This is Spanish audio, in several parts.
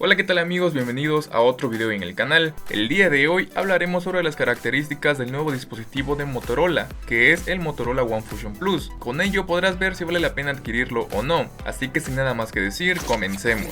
Hola, ¿qué tal amigos? Bienvenidos a otro video en el canal. El día de hoy hablaremos sobre las características del nuevo dispositivo de Motorola, que es el Motorola One Fusion Plus. Con ello podrás ver si vale la pena adquirirlo o no, así que sin nada más que decir, comencemos.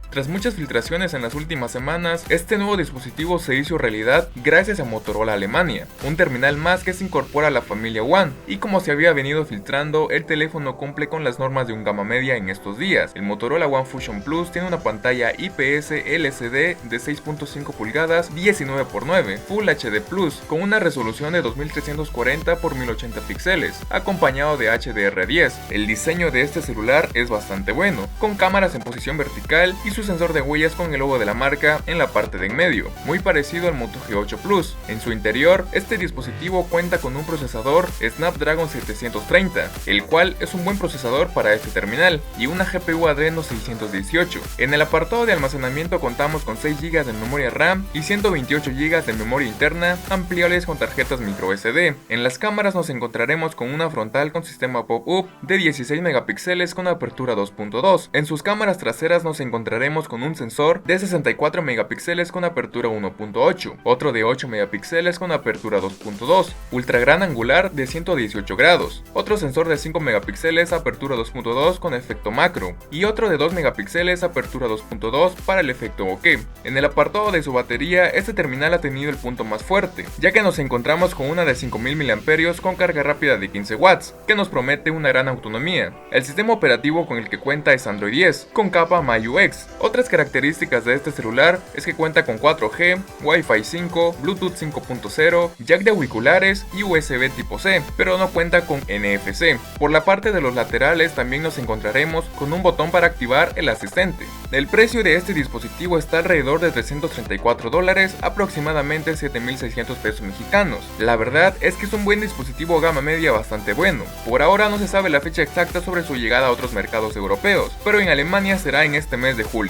Tras muchas filtraciones en las últimas semanas, este nuevo dispositivo se hizo realidad gracias a Motorola Alemania, un terminal más que se incorpora a la familia One, y como se había venido filtrando, el teléfono cumple con las normas de un gama media en estos días. El Motorola One Fusion Plus tiene una pantalla IPS LCD de 6.5 pulgadas 19x9 Full HD Plus con una resolución de 2340 x 1080 píxeles, acompañado de HDR10. El diseño de este celular es bastante bueno, con cámaras en posición vertical y su sensor de huellas con el logo de la marca en la parte de en medio, muy parecido al Moto G8 Plus. En su interior, este dispositivo cuenta con un procesador Snapdragon 730, el cual es un buen procesador para este terminal, y una GPU Adreno 618. En el apartado de almacenamiento contamos con 6 GB de memoria RAM y 128 GB de memoria interna, ampliables con tarjetas microSD. En las cámaras nos encontraremos con una frontal con sistema pop-up de 16 megapíxeles con apertura 2.2. En sus cámaras traseras nos encontraremos con un sensor de 64 megapíxeles con apertura 1.8, otro de 8 megapíxeles con apertura 2.2, ultra gran angular de 118 grados, otro sensor de 5 megapíxeles apertura 2.2 con efecto macro, y otro de 2 megapíxeles apertura 2.2 para el efecto bokeh. En el apartado de su batería, este terminal ha tenido el punto más fuerte, ya que nos encontramos con una de 5000 mAh con carga rápida de 15 watts, que nos promete una gran autonomía. El sistema operativo con el que cuenta es Android 10, con capa MyUX. Otras características de este celular es que cuenta con 4G, Wi-Fi 5, Bluetooth 5.0, jack de auriculares y USB tipo C, pero no cuenta con NFC. Por la parte de los laterales también nos encontraremos con un botón para activar el asistente. El precio de este dispositivo está alrededor de $334, aproximadamente 7.600 pesos mexicanos. La verdad es que es un buen dispositivo gama media bastante bueno. Por ahora no se sabe la fecha exacta sobre su llegada a otros mercados europeos, pero en Alemania será en este mes de julio.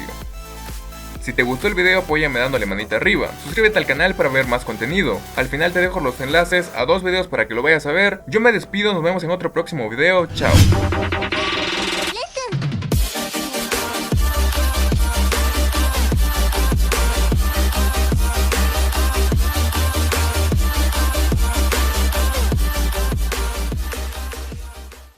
Si te gustó el video, apóyame dándole manita arriba, suscríbete al canal para ver más contenido. Al final te dejo los enlaces a 2 videos para que lo vayas a ver. Yo me despido, nos vemos en otro próximo video, chao.